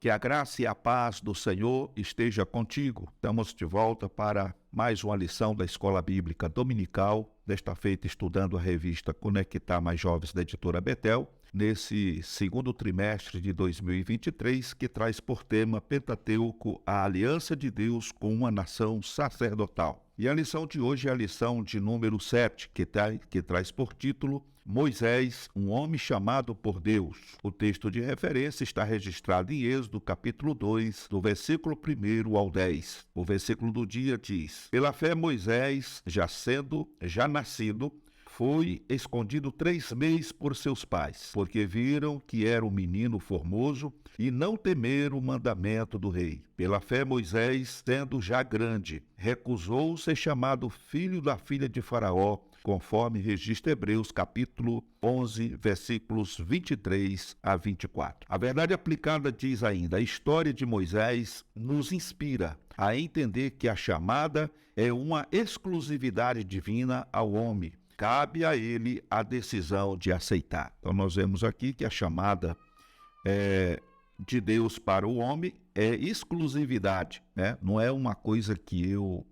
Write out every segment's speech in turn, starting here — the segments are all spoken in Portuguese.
Que a graça e a paz do Senhor esteja contigo. Estamos de volta para mais uma lição da Escola Bíblica Dominical, desta feita estudando a revista Conectar Mais Jovens da editora Betel, nesse segundo trimestre de 2023, que traz por tema Pentateuco, a aliança de Deus com uma nação sacerdotal. E a lição de hoje é a lição de número 7, que traz por título Moisés, um homem chamado por Deus. O texto de referência está registrado em Êxodo, capítulo 2, do versículo 1 ao 10. O versículo do dia diz: Pela fé Moisés, já nascido, foi escondido 3 meses por seus pais, porque viram que era um menino formoso e não temeram o mandamento do rei. Pela fé Moisés, sendo já grande, recusou ser chamado filho da filha de Faraó, conforme registra Hebreus, capítulo 11, versículos 23 a 24. A verdade aplicada diz ainda: a história de Moisés nos inspira a entender que a chamada é uma exclusividade divina ao homem. Cabe a ele a decisão de aceitar. Então nós vemos aqui que a chamada de Deus para o homem é exclusividade, né? Não é uma coisa que eu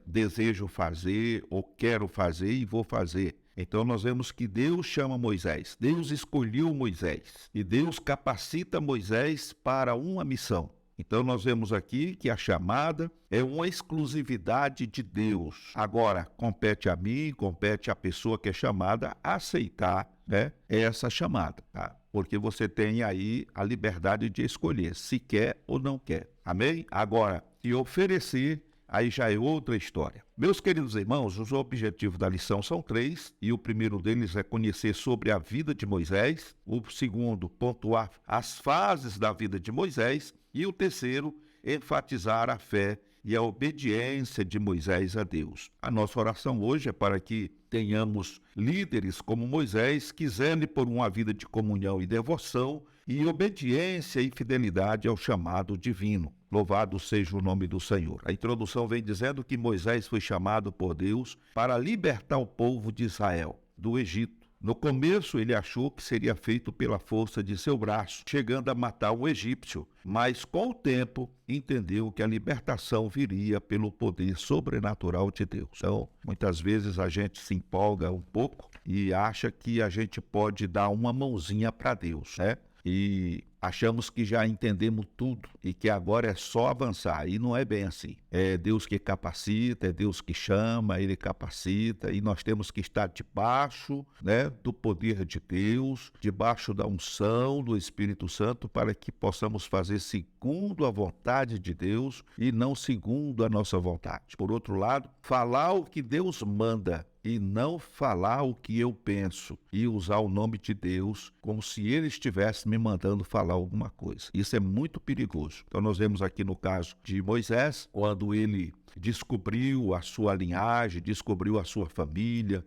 desejo fazer ou quero fazer e vou fazer. Então nós vemos que Deus chama Moisés, Deus escolheu Moisés e Deus capacita Moisés para uma missão. Então nós vemos aqui que a chamada é uma exclusividade de Deus. Agora, compete a mim, compete à pessoa que é chamada a aceitar, né, essa chamada, tá? Porque você tem aí a liberdade de escolher se quer ou não quer. Amém? Agora, se oferecer, aí já é outra história. Meus queridos irmãos, os objetivos da lição são 3, e o primeiro deles é conhecer sobre a vida de Moisés, o segundo, pontuar as fases da vida de Moisés, e o terceiro, enfatizar a fé e a obediência de Moisés a Deus. A nossa oração hoje é para que tenhamos líderes como Moisés, que zelem por uma vida de comunhão e devoção e obediência e fidelidade ao chamado divino. Louvado seja o nome do Senhor. A introdução vem dizendo que Moisés foi chamado por Deus para libertar o povo de Israel do Egito. No começo, ele achou que seria feito pela força de seu braço, chegando a matar um egípcio, mas com o tempo entendeu que a libertação viria pelo poder sobrenatural de Deus. Então, muitas vezes a gente se empolga um pouco e acha que a gente pode dar uma mãozinha para Deus, né? E achamos que já entendemos tudo e que agora é só avançar. E não é bem assim. É Deus que capacita, é Deus que chama, Ele capacita. E nós temos que estar debaixo, né, do poder de Deus, debaixo da unção do Espírito Santo, para que possamos fazer segundo a vontade de Deus e não segundo a nossa vontade. Por outro lado, falar o que Deus manda e não falar o que eu penso e usar o nome de Deus como se Ele estivesse me mandando falar alguma coisa. Isso é muito perigoso. Então nós vemos aqui no caso de Moisés, quando ele descobriu a sua linhagem, descobriu a sua família,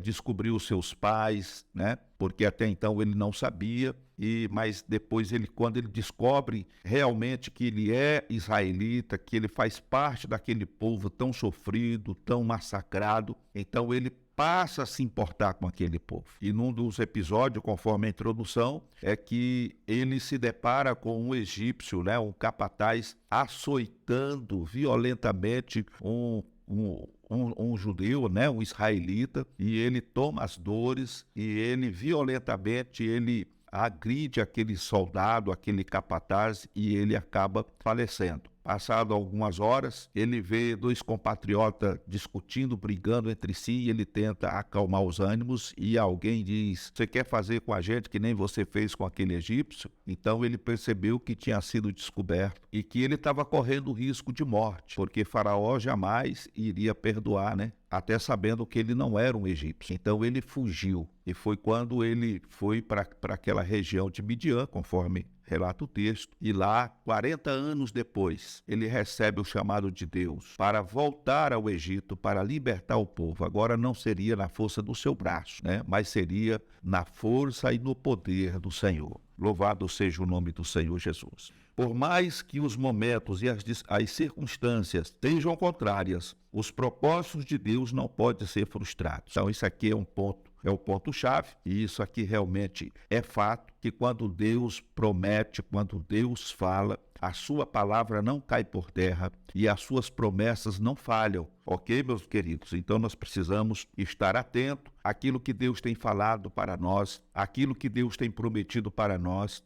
descobriu os seus pais, né? Porque até então ele não sabia, mas depois quando ele descobre realmente que ele é israelita, que ele faz parte daquele povo tão sofrido, tão massacrado, então ele passa a se importar com aquele povo. E num dos episódios, conforme a introdução, é que ele se depara com um egípcio, né, um capataz, açoitando violentamente um judeu, né, um israelita, e ele toma as dores e ele violentamente agride aquele soldado, aquele capataz, e ele acaba falecendo. Passado algumas horas, ele vê 2 compatriotas discutindo, brigando entre si, e ele tenta acalmar os ânimos, e alguém diz: você quer fazer com a gente que nem você fez com aquele egípcio? Então ele percebeu que tinha sido descoberto e que ele estava correndo risco de morte, porque Faraó jamais iria perdoar, né? Até sabendo que ele não era um egípcio. Então ele fugiu, e foi quando ele foi para aquela região de Midian, conforme relata o texto, e lá, 40 anos depois, ele recebe o chamado de Deus para voltar ao Egito, para libertar o povo. Agora não seria na força do seu braço, né? Mas seria na força e no poder do Senhor. Louvado seja o nome do Senhor Jesus. Por mais que os momentos e as circunstâncias estejam contrárias, os propósitos de Deus não podem ser frustrados. Então, isso aqui é um ponto é o ponto-chave, e isso aqui realmente é fato, que quando Deus promete, quando Deus fala, a sua palavra não cai por terra e as suas promessas não falham, ok, meus queridos? Então nós precisamos estar atentos àquilo que Deus tem falado para nós, aquilo que Deus tem prometido para nós.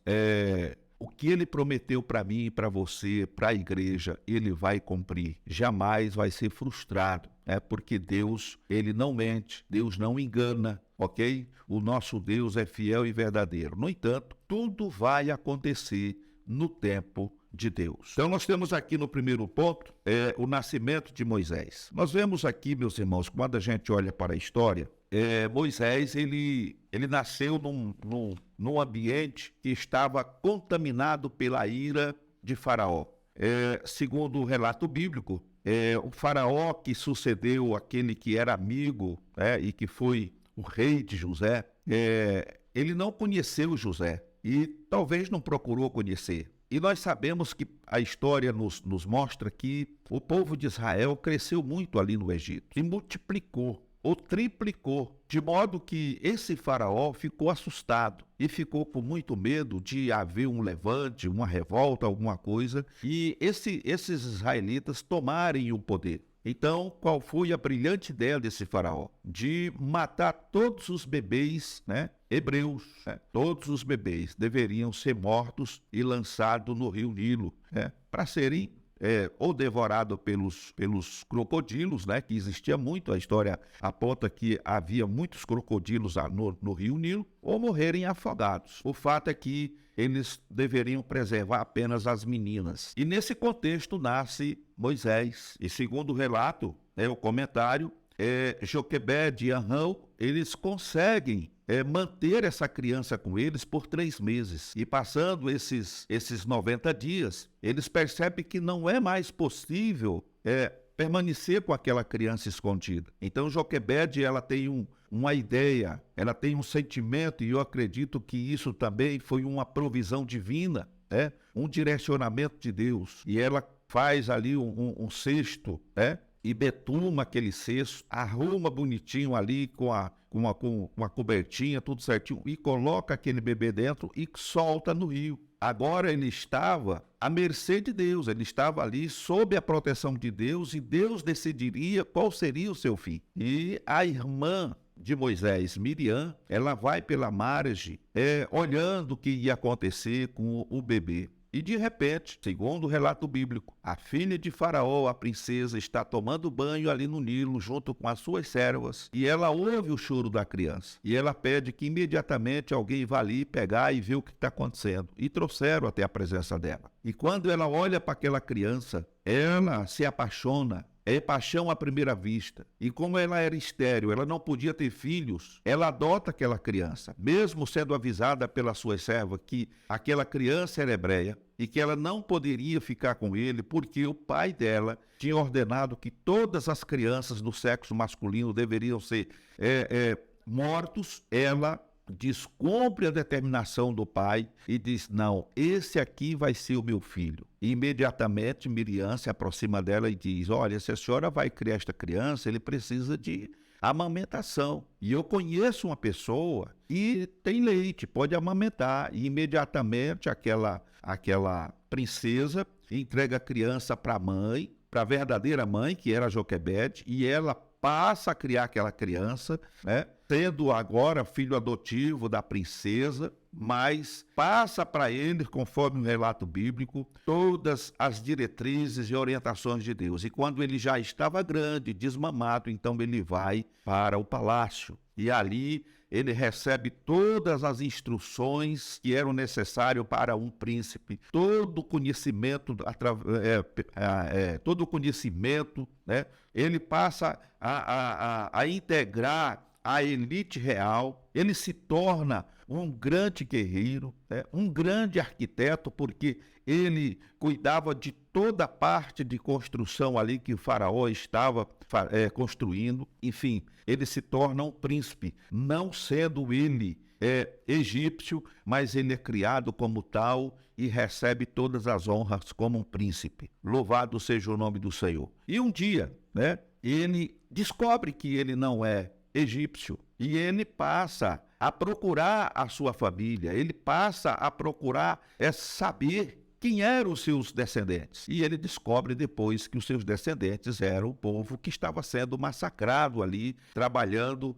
O que Ele prometeu para mim e para você, para a igreja, Ele vai cumprir. Jamais vai ser frustrado, porque Deus, Ele não mente, Deus não engana, ok? O nosso Deus é fiel e verdadeiro. No entanto, tudo vai acontecer no tempo de Deus. Então nós temos aqui no primeiro ponto, o nascimento de Moisés. Nós vemos aqui, meus irmãos, quando a gente olha para a história, Moisés, ele nasceu num ambiente que estava contaminado pela ira de Faraó. Segundo o relato bíblico, o Faraó que sucedeu aquele que era amigo e que foi o rei de José, ele não conheceu José e talvez não procurou conhecer. E nós sabemos que a história nos mostra que o povo de Israel cresceu muito ali no Egito e multiplicou ou triplicou, de modo que esse faraó ficou assustado e ficou com muito medo de haver um levante, uma revolta, alguma coisa, e esses israelitas tomarem o poder. Então, qual foi a brilhante ideia desse faraó? De matar todos os bebês, hebreus. Todos os bebês deveriam ser mortos e lançados no rio Nilo, para serem ou devorados pelos crocodilos, que existia muito. A história aponta que havia muitos crocodilos no rio Nilo, ou morrerem afogados. O fato é que eles deveriam preservar apenas as meninas. E nesse contexto nasce Moisés. E segundo o relato, o comentário, Joquebede e Arão, eles conseguem manter essa criança com eles por 3 meses. E passando esses 90 dias, eles percebem que não é mais possível permanecer com aquela criança escondida. Então Joquebede, ela tem uma ideia, ela tem um sentimento, e eu acredito que isso também foi uma provisão divina, um direcionamento de Deus. E ela faz ali um cesto, e betuma aquele cesto, arruma bonitinho ali com uma cobertinha, tudo certinho, e coloca aquele bebê dentro e solta no rio. Agora ele estava à mercê de Deus, ele estava ali sob a proteção de Deus, e Deus decidiria qual seria o seu fim. E a irmã de Moisés, Miriam, ela vai pela margem, olhando o que ia acontecer com o bebê. E de repente, segundo o relato bíblico, a filha de Faraó, a princesa, está tomando banho ali no Nilo junto com as suas servas, e ela ouve o choro da criança. E ela pede que imediatamente alguém vá ali pegar e ver o que está acontecendo. E trouxeram até a presença dela. E quando ela olha para aquela criança, ela se apaixona. É paixão à primeira vista. E como ela era estéril, ela não podia ter filhos, ela adota aquela criança, mesmo sendo avisada pela sua serva que aquela criança era hebreia e que ela não poderia ficar com ele porque o pai dela tinha ordenado que todas as crianças do sexo masculino deveriam ser mortos. Ela descumpre a determinação do pai e diz: não, esse aqui vai ser o meu filho. E imediatamente Miriam se aproxima dela e diz: olha, se a senhora vai criar esta criança, ele precisa de amamentação. E eu conheço uma pessoa que tem leite, pode amamentar. E imediatamente aquela princesa entrega a criança para a mãe, para a verdadeira mãe, que era Joquebede, e ela passa a criar aquela criança, sendo agora filho adotivo da princesa, mas passa para ele, conforme o relato bíblico, todas as diretrizes e orientações de Deus. E quando ele já estava grande, desmamado, então ele vai para o palácio. E ali ele recebe todas as instruções que eram necessárias para um príncipe, todo o conhecimento, ele passa a integrar a elite real. Ele se torna um grande guerreiro, um grande arquiteto, porque ele cuidava de toda a parte de construção ali que o faraó estava construindo. Enfim, ele se torna um príncipe, não sendo ele egípcio, mas ele é criado como tal e recebe todas as honras como um príncipe. Louvado seja o nome do Senhor. E um dia, ele descobre que ele não é egípcio. E ele passa a procurar a sua família, ele passa a procurar saber quem eram os seus descendentes. E ele descobre depois que os seus descendentes eram o povo que estava sendo massacrado ali, trabalhando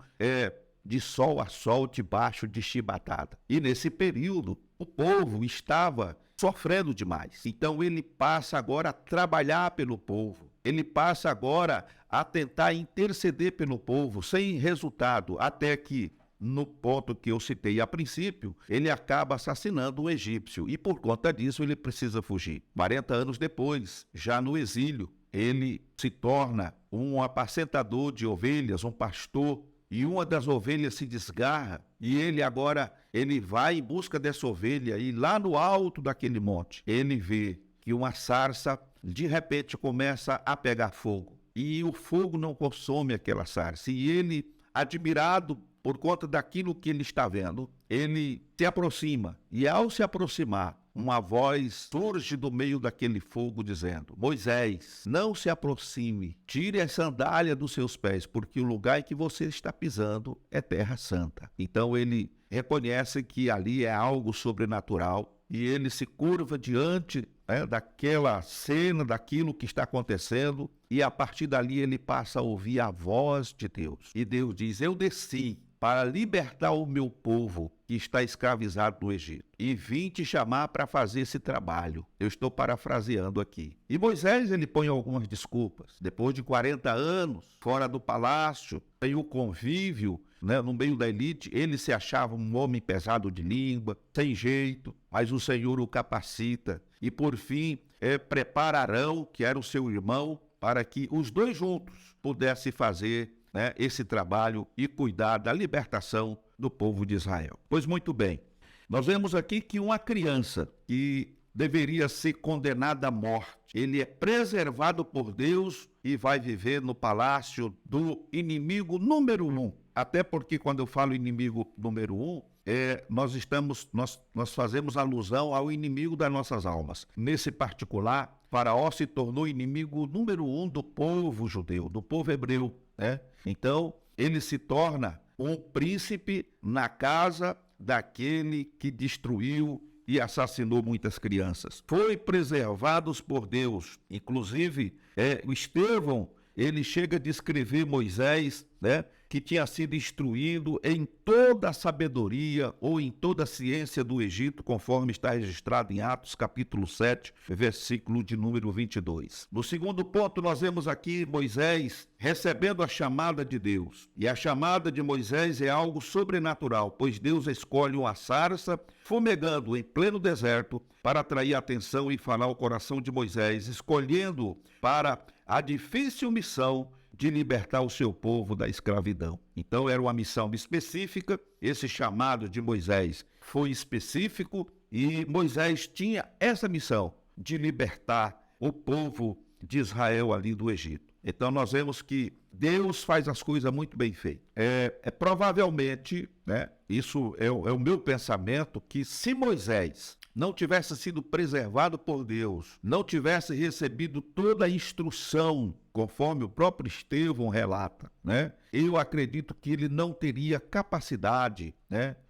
de sol a sol, debaixo de chibatada. E nesse período, o povo estava sofrendo demais. Então ele passa agora a trabalhar pelo povo. Ele passa agora a tentar interceder pelo povo, sem resultado, até que, no ponto que eu citei a princípio, ele acaba assassinando um egípcio e, por conta disso, ele precisa fugir. 40 anos depois, já no exílio, ele se torna um apacentador de ovelhas, um pastor, e uma das ovelhas se desgarra e ele vai em busca dessa ovelha e lá no alto daquele monte, ele vê que uma sarça, de repente, começa a pegar fogo e o fogo não consome aquela sarça. E ele, admirado por conta daquilo que ele está vendo, ele se aproxima. E ao se aproximar, uma voz surge do meio daquele fogo dizendo: Moisés, não se aproxime, tire a sandália dos seus pés, porque o lugar em que você está pisando é terra santa. Então ele reconhece que ali é algo sobrenatural e ele se curva diante daquela cena, daquilo que está acontecendo, e a partir dali ele passa a ouvir a voz de Deus. E Deus diz: eu desci para libertar o meu povo que está escravizado no Egito, e vim te chamar para fazer esse trabalho. Eu estou parafraseando aqui. E Moisés, ele põe algumas desculpas. Depois de 40 anos, fora do palácio, tem o convívio, no meio da elite, ele se achava um homem pesado de língua, sem jeito, mas o Senhor o capacita. E por fim, prepara Arão, que era o seu irmão, para que os dois juntos pudessem fazer esse trabalho e cuidar da libertação do povo de Israel. Pois muito bem, nós vemos aqui que uma criança que deveria ser condenada à morte, ele é preservado por Deus e vai viver no palácio do inimigo número 1. Até porque quando eu falo inimigo número 1, nós fazemos alusão ao inimigo das nossas almas. Nesse particular, Faraó se tornou inimigo número 1 do povo judeu, do povo hebreu. Então, ele se torna um príncipe na casa daquele que destruiu e assassinou muitas crianças. Foi preservados por Deus. Inclusive, o Estevão, ele chega a descrever Moisés, que tinha sido instruído em toda a sabedoria ou em toda a ciência do Egito, conforme está registrado em Atos capítulo 7, versículo de número 22. No segundo ponto, nós vemos aqui Moisés recebendo a chamada de Deus. E a chamada de Moisés é algo sobrenatural, pois Deus escolhe uma sarça fumegando em pleno deserto para atrair a atenção e falar ao coração de Moisés, escolhendo para a difícil missão de libertar o seu povo da escravidão. Então era uma missão específica, esse chamado de Moisés foi específico e Moisés tinha essa missão de libertar o povo de Israel ali do Egito. Então nós vemos que Deus faz as coisas muito bem feitas. Provavelmente, isso é o meu pensamento, que se Moisés não tivesse sido preservado por Deus, não tivesse recebido toda a instrução, conforme o próprio Estevão relata, eu acredito que ele não teria capacidade,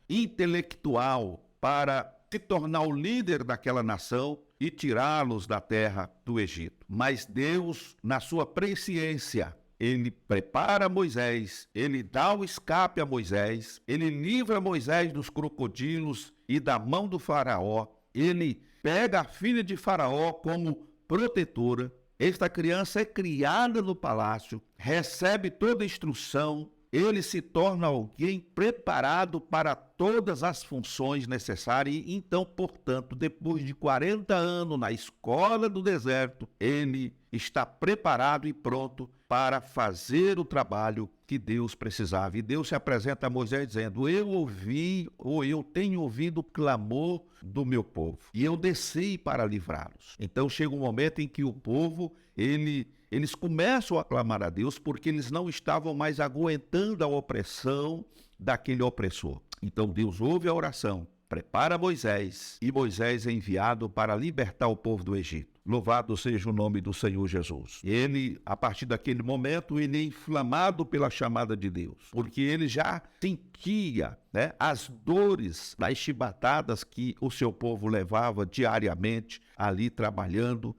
intelectual para se tornar o líder daquela nação e tirá-los da terra do Egito. Mas Deus, na sua presciência, ele prepara Moisés, ele dá o escape a Moisés, ele livra Moisés dos crocodilos e da mão do faraó, ele pega a filha de Faraó como protetora. Esta criança é criada no palácio, recebe toda a instrução, ele se torna alguém preparado para todas as funções necessárias e, então, portanto, depois de 40 anos na escola do deserto, ele está preparado e pronto para fazer o trabalho que Deus precisava. E Deus se apresenta a Moisés dizendo: eu ouvi, ou eu tenho ouvido o clamor do meu povo, e eu desci para livrá-los. Então chega um momento em que o povo, eles começam a clamar a Deus porque eles não estavam mais aguentando a opressão daquele opressor. Então Deus ouve a oração, prepara Moisés, e Moisés é enviado para libertar o povo do Egito. Louvado seja o nome do Senhor Jesus. Ele, a partir daquele momento, ele é inflamado pela chamada de Deus, porque ele já sentia, as dores das chibatadas que o seu povo levava diariamente ali trabalhando,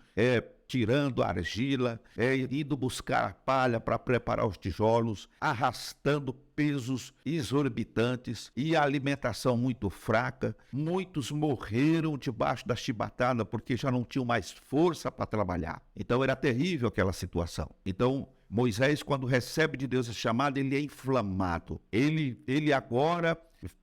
tirando a argila, indo buscar a palha para preparar os tijolos, arrastando pesos exorbitantes e a alimentação muito fraca. Muitos morreram debaixo da chibatada porque já não tinham mais força para trabalhar. Então era terrível aquela situação. Então Moisés, quando recebe de Deus a chamada, ele é inflamado. Ele agora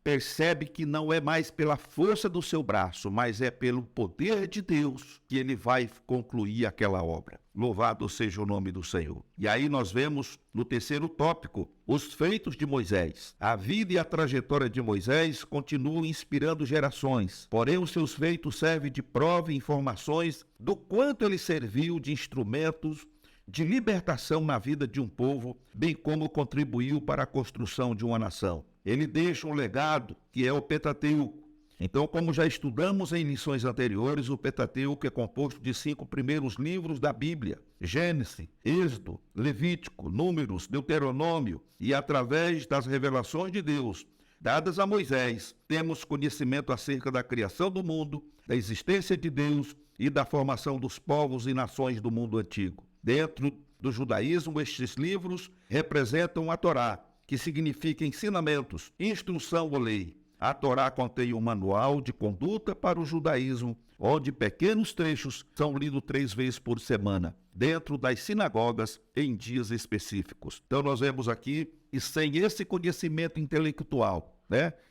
percebe que não é mais pela força do seu braço, mas é pelo poder de Deus que ele vai concluir aquela obra. Louvado seja o nome do Senhor. E aí nós vemos no terceiro tópico os feitos de Moisés. A vida e a trajetória de Moisés continuam inspirando gerações, porém os seus feitos servem de prova e informações do quanto ele serviu de instrumentos de libertação na vida de um povo, bem como contribuiu para a construção de uma nação. Ele deixa um legado que é o Pentateuco. Então, como já estudamos em lições anteriores, o Pentateuco é composto de 5 primeiros livros da Bíblia: Gênesis, Êxodo, Levítico, Números, Deuteronômio, e através das revelações de Deus dadas a Moisés, temos conhecimento acerca da criação do mundo, da existência de Deus e da formação dos povos e nações do mundo antigo. Dentro do judaísmo, estes livros representam a Torá, que significa ensinamentos, instrução ou lei. A Torá contém um manual de conduta para o judaísmo, onde pequenos trechos são lidos 3 vezes por semana, dentro das sinagogas em dias específicos. Então nós vemos aqui, e sem esse conhecimento intelectual,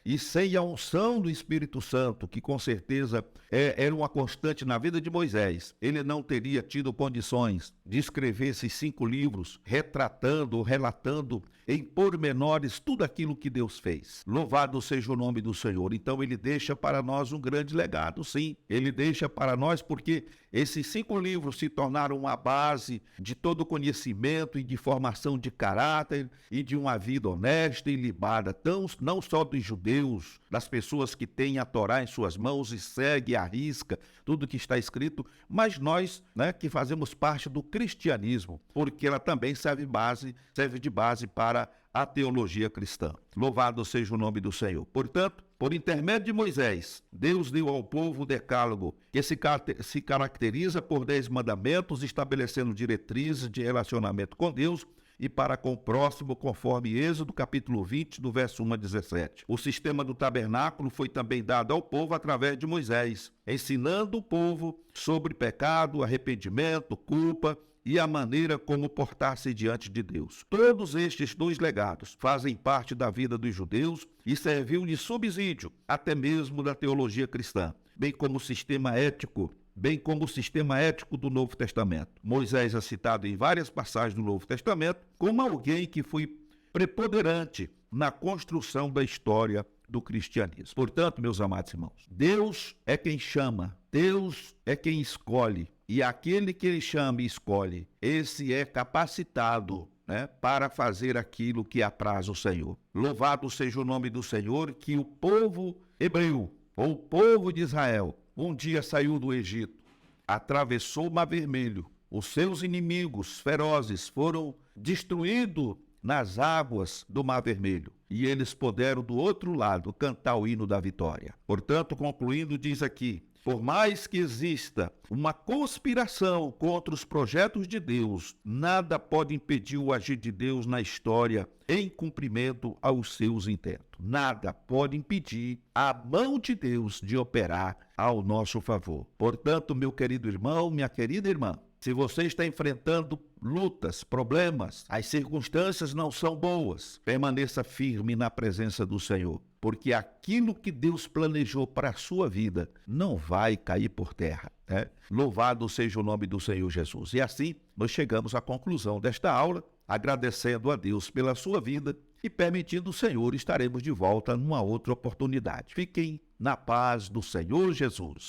e sem a unção do Espírito Santo, que com certeza era uma constante na vida de Moisés, ele não teria tido condições de escrever esses 5 livros, retratando, relatando em pormenores tudo aquilo que Deus fez. Louvado seja o nome do Senhor. Então ele deixa para nós um grande legado, sim. Ele deixa para nós porque esses 5 livros se tornaram uma base de todo conhecimento e de formação de caráter e de uma vida honesta e libada, não só dos judeus, das pessoas que têm a Torá em suas mãos e seguem à risca tudo que está escrito, mas nós, que fazemos parte do cristianismo, porque ela também serve de base para a teologia cristã. Louvado seja o nome do Senhor. Portanto, por intermédio de Moisés, Deus deu ao povo o decálogo, que se caracteriza por 10 mandamentos, estabelecendo diretrizes de relacionamento com Deus e para com o próximo, conforme Êxodo capítulo 20, do verso 1 a 17. O sistema do tabernáculo foi também dado ao povo através de Moisés, ensinando o povo sobre pecado, arrependimento, culpa e a maneira como portar-se diante de Deus. Todos estes 2 legados fazem parte da vida dos judeus e serviu de subsídio, até mesmo da teologia cristã, bem como o sistema ético do Novo Testamento. Moisés é citado em várias passagens do Novo Testamento como alguém que foi preponderante na construção da história do cristianismo. Portanto, meus amados irmãos, Deus é quem chama, Deus é quem escolhe, e aquele que ele chama e escolhe, esse é capacitado para fazer aquilo que apraz o Senhor. Louvado seja o nome do Senhor, que o povo hebreu, ou o povo de Israel, um dia saiu do Egito, atravessou o Mar Vermelho, os seus inimigos ferozes foram destruídos nas águas do Mar Vermelho, e eles puderam do outro lado cantar o hino da vitória. Portanto, concluindo, diz aqui: por mais que exista uma conspiração contra os projetos de Deus, nada pode impedir o agir de Deus na história em cumprimento aos seus intentos. Nada pode impedir a mão de Deus de operar ao nosso favor. Portanto, meu querido irmão, minha querida irmã, se você está enfrentando lutas, problemas, as circunstâncias não são boas, permaneça firme na presença do Senhor, porque aquilo que Deus planejou para a sua vida não vai cair por terra. Louvado seja o nome do Senhor Jesus. E assim, nós chegamos à conclusão desta aula, agradecendo a Deus pela sua vida e permitindo o Senhor, estaremos de volta numa outra oportunidade. Fiquem na paz do Senhor Jesus.